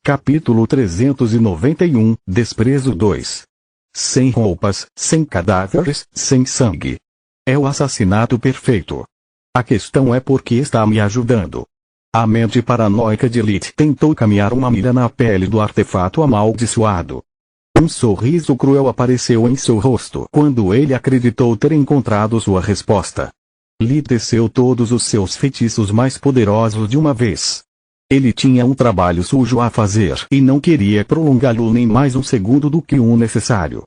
Capítulo 391, Desprezo 2. Sem roupas, sem cadáveres, sem sangue. É o assassinato perfeito. A questão é por que está me ajudando. A mente paranoica de Lilith tentou caminhar uma milha na pele do artefato amaldiçoado. Um sorriso cruel apareceu em seu rosto quando ele acreditou ter encontrado sua resposta. Lilith teceu todos os seus feitiços mais poderosos de uma vez. Ele tinha um trabalho sujo a fazer e não queria prolongá-lo nem mais um segundo do que o necessário.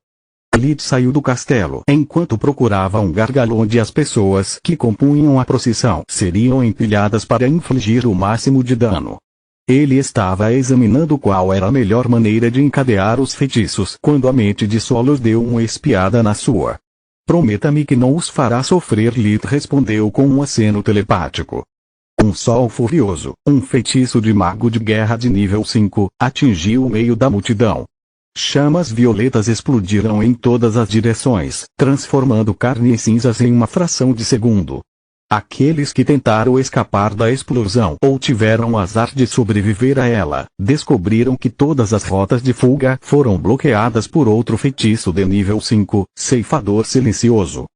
Lilith saiu do castelo enquanto procurava um gargalo onde as pessoas que compunham a procissão seriam empilhadas para infligir o máximo de dano. Ele estava examinando qual era a melhor maneira de encadear os feitiços quando a mente de Solos deu uma espiada na sua. "Prometa-me que não os fará sofrer", Lilith respondeu com um aceno telepático. Um sol furioso, um feitiço de mago de guerra de nível 5, atingiu o meio da multidão. Chamas violetas explodiram em todas as direções, transformando carne e cinzas em uma fração de segundo. Aqueles que tentaram escapar da explosão ou tiveram o azar de sobreviver a ela, descobriram que todas as rotas de fuga foram bloqueadas por outro feitiço de nível 5, Ceifador Silencioso.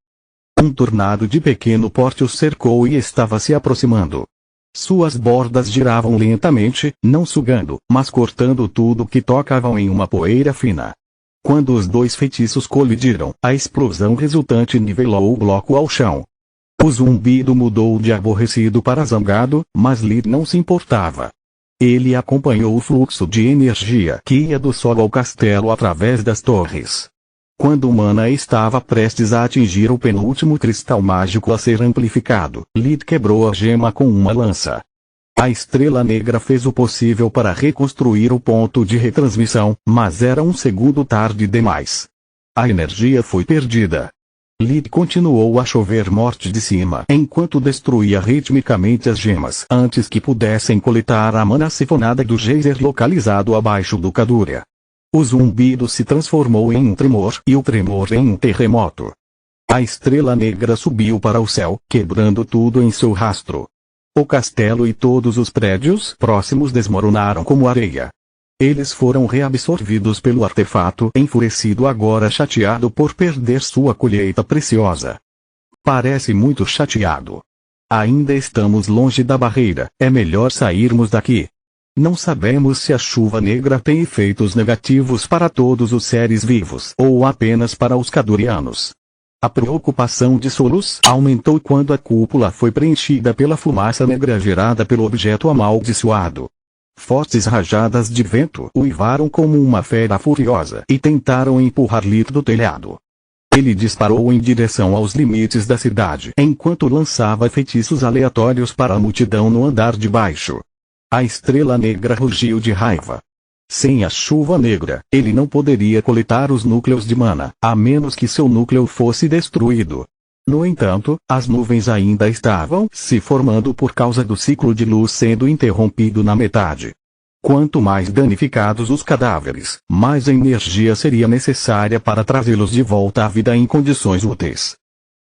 Um tornado de pequeno porte os cercou e estava se aproximando. Suas bordas giravam lentamente, não sugando, mas cortando tudo que tocavam em uma poeira fina. Quando os dois feitiços colidiram, a explosão resultante nivelou o bloco ao chão. O zumbido mudou de aborrecido para zangado, mas Lilith não se importava. Ele acompanhou o fluxo de energia que ia do sol ao castelo através das torres. Quando Mana estava prestes a atingir o penúltimo cristal mágico a ser amplificado, Lilith quebrou a gema com uma lança. A Estrela Negra fez o possível para reconstruir o ponto de retransmissão, mas era um segundo tarde demais. A energia foi perdida. Lilith continuou a chover morte de cima enquanto destruía ritmicamente as gemas antes que pudessem coletar a mana sifonada do geyser localizado abaixo do Kadúria. O zumbido se transformou em um tremor e o tremor em um terremoto. A Estrela Negra subiu para o céu, quebrando tudo em seu rastro. O castelo e todos os prédios próximos desmoronaram como areia. Eles foram reabsorvidos pelo artefato, enfurecido agora chateado por perder sua colheita preciosa. Parece muito chateado. Ainda estamos longe da barreira, é melhor sairmos daqui. Não sabemos se a chuva negra tem efeitos negativos para todos os seres vivos ou apenas para os Kadurianos. A preocupação de Solos aumentou quando a cúpula foi preenchida pela fumaça negra gerada pelo objeto amaldiçoado. Fortes rajadas de vento uivaram como uma fera furiosa e tentaram empurrar Lilith do telhado. Ele disparou em direção aos limites da cidade enquanto lançava feitiços aleatórios para a multidão no andar de baixo. A Estrela Negra rugiu de raiva. Sem a chuva negra, ele não poderia coletar os núcleos de mana, a menos que seu núcleo fosse destruído. No entanto, as nuvens ainda estavam se formando por causa do ciclo de luz sendo interrompido na metade. Quanto mais danificados os cadáveres, mais energia seria necessária para trazê-los de volta à vida em condições úteis.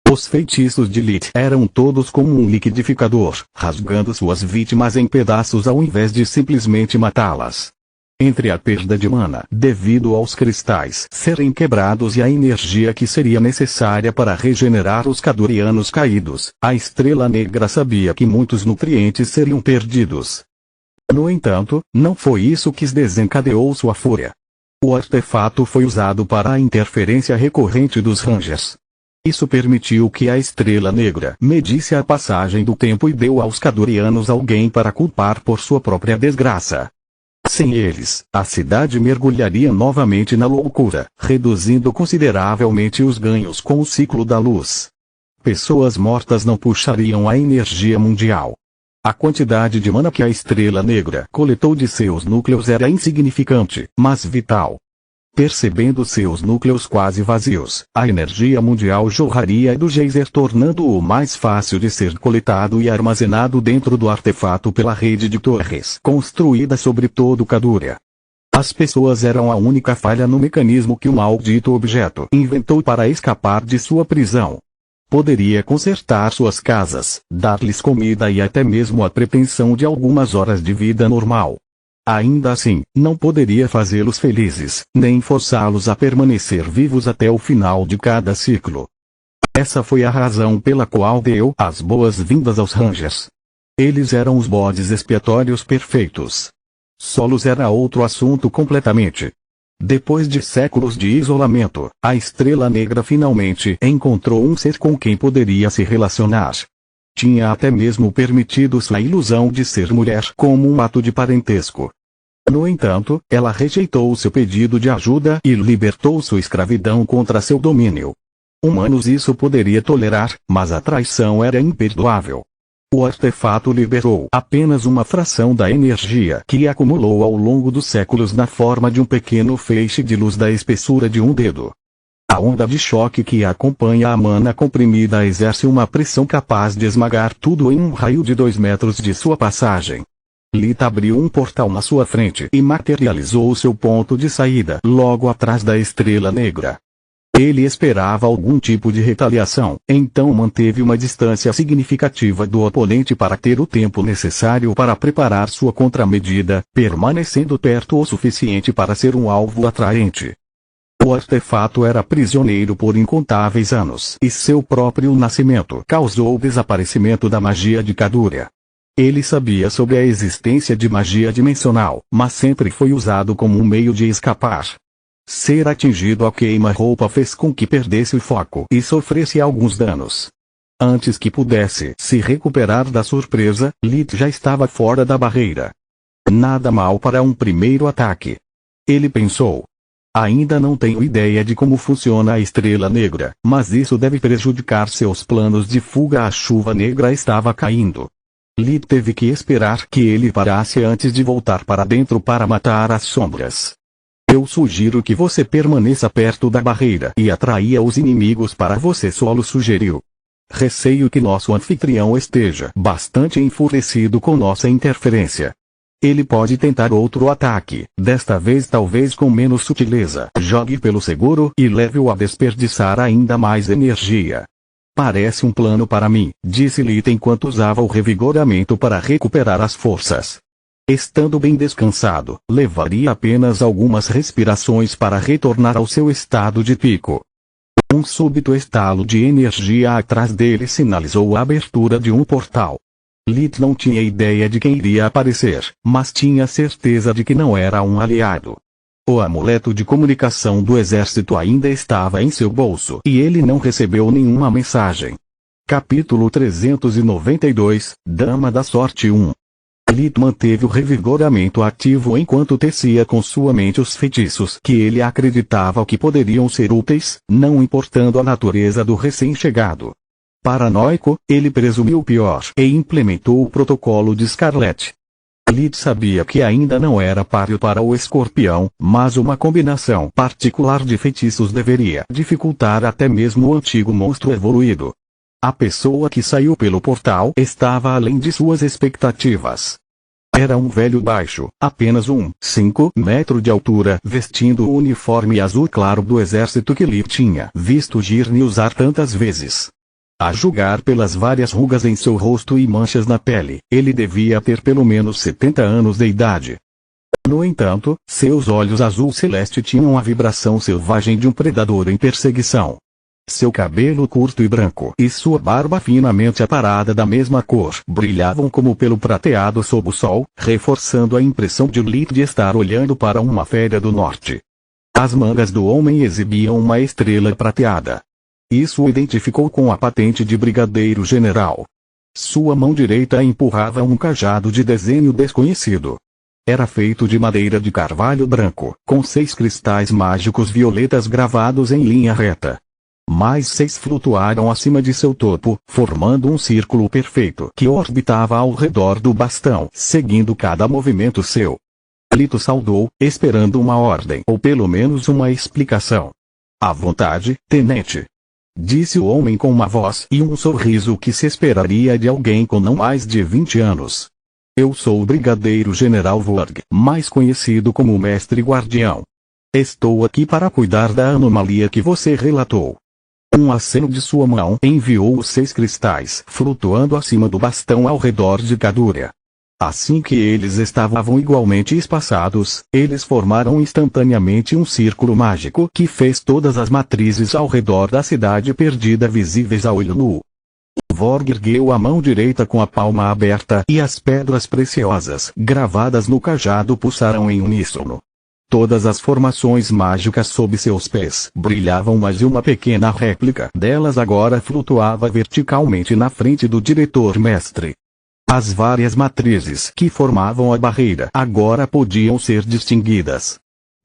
Os feitiços de Lilith eram todos como um liquidificador, rasgando suas vítimas em pedaços ao invés de simplesmente matá-las. Entre a perda de mana devido aos cristais serem quebrados e a energia que seria necessária para regenerar os Kadurianos caídos, a Estrela Negra sabia que muitos nutrientes seriam perdidos. No entanto, não foi isso que desencadeou sua fúria. O artefato foi usado para a interferência recorrente dos Rangers. Isso permitiu que a Estrela Negra medisse a passagem do tempo e deu aos Kadurianos alguém para culpar por sua própria desgraça. Sem eles, a cidade mergulharia novamente na loucura, reduzindo consideravelmente os ganhos com o ciclo da luz. Pessoas mortas não puxariam a energia mundial. A quantidade de mana que a Estrela Negra coletou de seus núcleos era insignificante, mas vital. Percebendo seus núcleos quase vazios, a energia mundial jorraria do geyser tornando-o mais fácil de ser coletado e armazenado dentro do artefato pela rede de torres construída sobre todo o Kadúria. As pessoas eram a única falha no mecanismo que o maldito objeto inventou para escapar de sua prisão. Poderia consertar suas casas, dar-lhes comida e até mesmo a pretensão de algumas horas de vida normal. Ainda assim, não poderia fazê-los felizes, nem forçá-los a permanecer vivos até o final de cada ciclo. Essa foi a razão pela qual deu as boas-vindas aos Rangers. Eles eram os bodes expiatórios perfeitos. Solos era outro assunto completamente. Depois de séculos de isolamento, a Estrela Negra finalmente encontrou um ser com quem poderia se relacionar. Tinha até mesmo permitido sua ilusão de ser mulher como um ato de parentesco. No entanto, ela rejeitou seu pedido de ajuda e libertou sua escravidão contra seu domínio. Humanos isso poderia tolerar, mas a traição era imperdoável. O artefato liberou apenas uma fração da energia que acumulou ao longo dos séculos na forma de um pequeno feixe de luz da espessura de um dedo. A onda de choque que acompanha a mana comprimida exerce uma pressão capaz de esmagar tudo em um raio de 2 metros de sua passagem. Lita abriu um portal na sua frente e materializou seu ponto de saída logo atrás da Estrela Negra. Ele esperava algum tipo de retaliação, então manteve uma distância significativa do oponente para ter o tempo necessário para preparar sua contramedida, permanecendo perto o suficiente para ser um alvo atraente. O artefato era prisioneiro por incontáveis anos e seu próprio nascimento causou o desaparecimento da magia de Kadúria. Ele sabia sobre a existência de magia dimensional, mas sempre foi usado como um meio de escapar. Ser atingido a queima-roupa fez com que perdesse o foco e sofresse alguns danos. Antes que pudesse se recuperar da surpresa, Lit já estava fora da barreira. Nada mal para um primeiro ataque. Ele pensou. Ainda não tenho ideia de como funciona a Estrela Negra, mas isso deve prejudicar seus planos de fuga. A chuva negra estava caindo. Lit teve que esperar que ele parasse antes de voltar para dentro para matar as sombras. Eu sugiro que você permaneça perto da barreira e atraia os inimigos para você, Solo sugeriu. Receio que nosso anfitrião esteja bastante enfurecido com nossa interferência. Ele pode tentar outro ataque, desta vez talvez com menos sutileza. Jogue pelo seguro e leve-o a desperdiçar ainda mais energia. Parece um plano para mim, disse Lita enquanto usava o revigoramento para recuperar as forças. Estando bem descansado, levaria apenas algumas respirações para retornar ao seu estado de pico. Um súbito estalo de energia atrás dele sinalizou a abertura de um portal. Lit não tinha ideia de quem iria aparecer, mas tinha certeza de que não era um aliado. O amuleto de comunicação do exército ainda estava em seu bolso e ele não recebeu nenhuma mensagem. Capítulo 392, Dama da Sorte 1. Lit manteve o revigoramento ativo enquanto tecia com sua mente os feitiços que ele acreditava que poderiam ser úteis, não importando a natureza do recém-chegado. Paranoico, ele presumiu o pior e implementou o protocolo de Scarlet. Lit sabia que ainda não era páreo para o escorpião, mas uma combinação particular de feitiços deveria dificultar até mesmo o antigo monstro evoluído. A pessoa que saiu pelo portal estava além de suas expectativas. Era um velho baixo, apenas 5 metros de altura, vestindo o uniforme azul claro do exército que Lit tinha visto Girne usar tantas vezes. A julgar pelas várias rugas em seu rosto e manchas na pele, ele devia ter pelo menos 70 anos de idade. No entanto, seus olhos azul celeste tinham a vibração selvagem de um predador em perseguição. Seu cabelo curto e branco e sua barba finamente aparada da mesma cor brilhavam como pelo prateado sob o sol, reforçando a impressão de Lit de estar olhando para uma fera do norte. As mangas do homem exibiam uma estrela prateada. Isso o identificou com a patente de brigadeiro general. Sua mão direita empurrava um cajado de desenho desconhecido. Era feito de madeira de carvalho branco, com 6 cristais mágicos violetas gravados em linha reta. Mais 6 flutuaram acima de seu topo, formando um círculo perfeito que orbitava ao redor do bastão, seguindo cada movimento seu. Lito saudou, esperando uma ordem ou pelo menos uma explicação. À vontade, tenente. Disse o homem com uma voz e um sorriso que se esperaria de alguém com não mais de 20 anos. Eu sou o Brigadeiro General Vorg, mais conhecido como o Mestre Guardião. Estou aqui para cuidar da anomalia que você relatou. Um aceno de sua mão enviou os 6 cristais flutuando acima do bastão ao redor de Kadúria. Assim que eles estavam igualmente espaçados, eles formaram instantaneamente um círculo mágico que fez todas as matrizes ao redor da cidade perdida visíveis a olho nu. Vorg ergueu a mão direita com a palma aberta e as pedras preciosas gravadas no cajado pulsaram em uníssono. Todas as formações mágicas sob seus pés brilhavam, mas uma pequena réplica delas agora flutuava verticalmente na frente do diretor-mestre. As várias matrizes que formavam a barreira agora podiam ser distinguidas.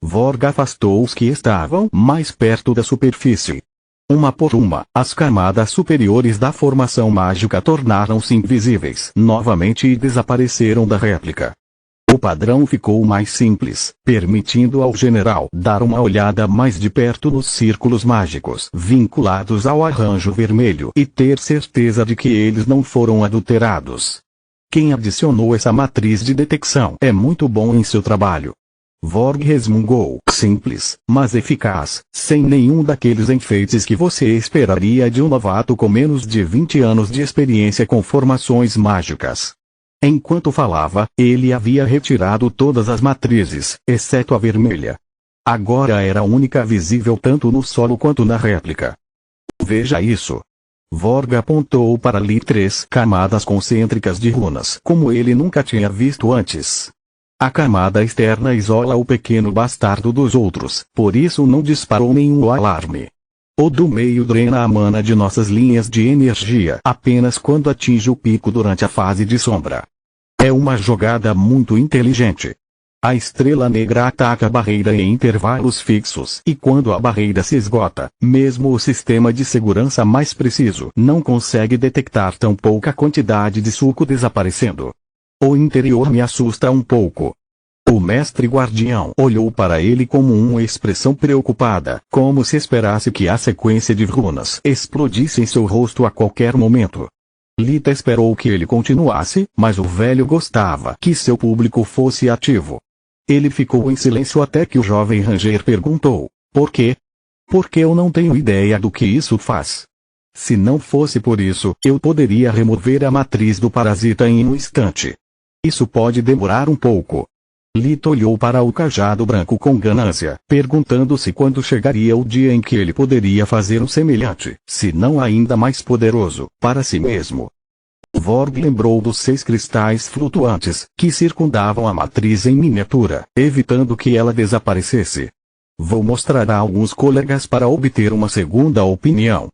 Vorg afastou os que estavam mais perto da superfície. Uma por uma, as camadas superiores da formação mágica tornaram-se invisíveis novamente e desapareceram da réplica. O padrão ficou mais simples, permitindo ao general dar uma olhada mais de perto nos círculos mágicos vinculados ao arranjo vermelho e ter certeza de que eles não foram adulterados. Quem adicionou essa matriz de detecção é muito bom em seu trabalho. Vorg resmungou. Simples, mas eficaz, sem nenhum daqueles enfeites que você esperaria de um novato com menos de 20 anos de experiência com formações mágicas. Enquanto falava, ele havia retirado todas as matrizes, exceto a vermelha. Agora era a única visível tanto no solo quanto na réplica. Veja isso. Vorg apontou para ali 3 camadas concêntricas de runas como ele nunca tinha visto antes. A camada externa isola o pequeno bastardo dos outros, por isso não disparou nenhum alarme. O do meio drena a mana de nossas linhas de energia apenas quando atinge o pico durante a fase de sombra. É uma jogada muito inteligente. A estrela negra ataca a barreira em intervalos fixos e quando a barreira se esgota, mesmo o sistema de segurança mais preciso não consegue detectar tão pouca quantidade de suco desaparecendo. O interior me assusta um pouco. O mestre guardião olhou para ele com uma expressão preocupada, como se esperasse que a sequência de runas explodisse em seu rosto a qualquer momento. Lita esperou que ele continuasse, mas o velho gostava que seu público fosse ativo. Ele ficou em silêncio até que o jovem ranger perguntou, por quê? Porque eu não tenho ideia do que isso faz. Se não fosse por isso, eu poderia remover a matriz do parasita em um instante. Isso pode demorar um pouco. Lita olhou para o cajado branco com ganância, perguntando-se quando chegaria o dia em que ele poderia fazer um semelhante, se não ainda mais poderoso, para si mesmo. Vorg lembrou dos 6 cristais flutuantes, que circundavam a matriz em miniatura, evitando que ela desaparecesse. Vou mostrar a alguns colegas para obter uma segunda opinião.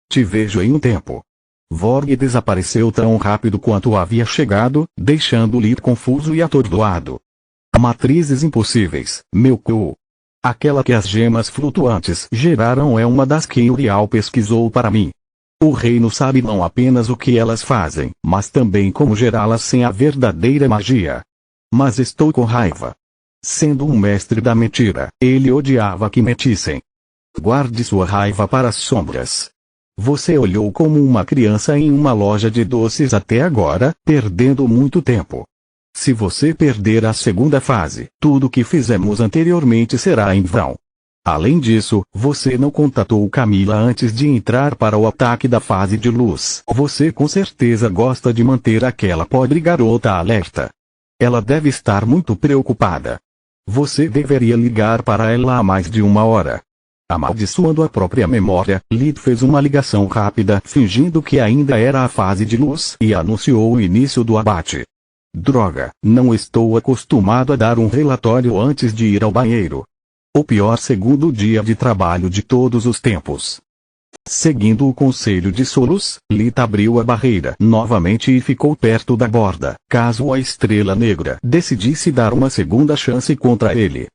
Te vejo em um tempo. Vorg desapareceu tão rápido quanto havia chegado, deixando Lita confuso e atordoado. Matrizes impossíveis, meu cu. Aquela que as gemas flutuantes geraram é uma das que Uriel pesquisou para mim. O reino sabe não apenas o que elas fazem, mas também como gerá-las sem a verdadeira magia. Mas estou com raiva. Sendo um mestre da mentira, ele odiava que mentissem. Guarde sua raiva para as sombras. Você olhou como uma criança em uma loja de doces até agora, perdendo muito tempo. Se você perder a segunda fase, tudo o que fizemos anteriormente será em vão. Além disso, você não contatou Camila antes de entrar para o ataque da fase de luz. Você com certeza gosta de manter aquela pobre garota alerta. Ela deve estar muito preocupada. Você deveria ligar para ela há mais de 1 hora. Amaldiçoando a própria memória, Lita fez uma ligação rápida, fingindo que ainda era a fase de luz, e anunciou o início do abate. Droga, não estou acostumado a dar um relatório antes de ir ao banheiro. O pior segundo dia de trabalho de todos os tempos. Seguindo o conselho de Solos, Lita abriu a barreira novamente e ficou perto da borda, caso a estrela negra decidisse dar uma segunda chance contra ele.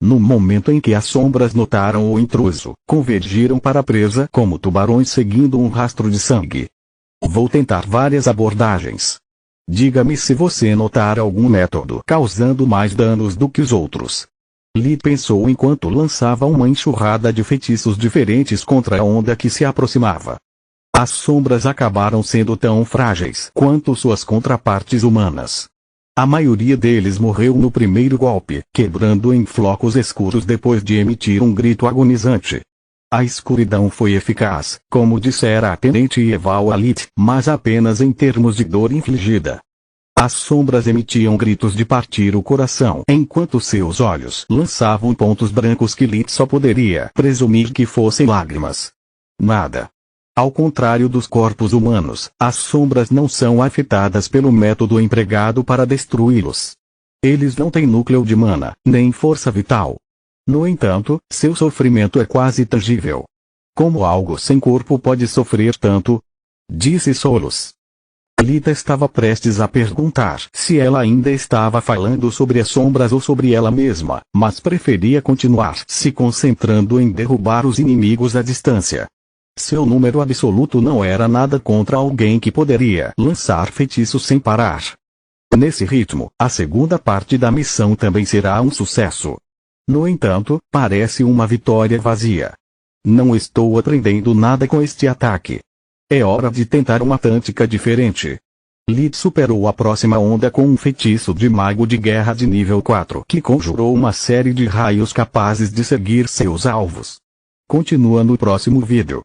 No momento em que as sombras notaram o intruso, convergiram para a presa como tubarões seguindo um rastro de sangue. Vou tentar várias abordagens. Diga-me se você notar algum método causando mais danos do que os outros. Lee pensou enquanto lançava uma enxurrada de feitiços diferentes contra a onda que se aproximava. As sombras acabaram sendo tão frágeis quanto suas contrapartes humanas. A maioria deles morreu no primeiro golpe, quebrando em flocos escuros depois de emitir um grito agonizante. A escuridão foi eficaz, como dissera a Tenente Eval Alit, mas apenas em termos de dor infligida. As sombras emitiam gritos de partir o coração, enquanto seus olhos lançavam pontos brancos que Lit só poderia presumir que fossem lágrimas. Nada. Ao contrário dos corpos humanos, as sombras não são afetadas pelo método empregado para destruí-los. Eles não têm núcleo de mana, nem força vital. No entanto, seu sofrimento é quase tangível. Como algo sem corpo pode sofrer tanto? Disse Solos. Lita estava prestes a perguntar se ela ainda estava falando sobre as sombras ou sobre ela mesma, mas preferia continuar se concentrando em derrubar os inimigos à distância. Seu número absoluto não era nada contra alguém que poderia lançar feitiços sem parar. Nesse ritmo, a segunda parte da missão também será um sucesso. No entanto, parece uma vitória vazia. Não estou aprendendo nada com este ataque. É hora de tentar uma tática diferente. Lit superou a próxima onda com um feitiço de mago de guerra de nível 4 que conjurou uma série de raios capazes de seguir seus alvos. Continua no próximo vídeo.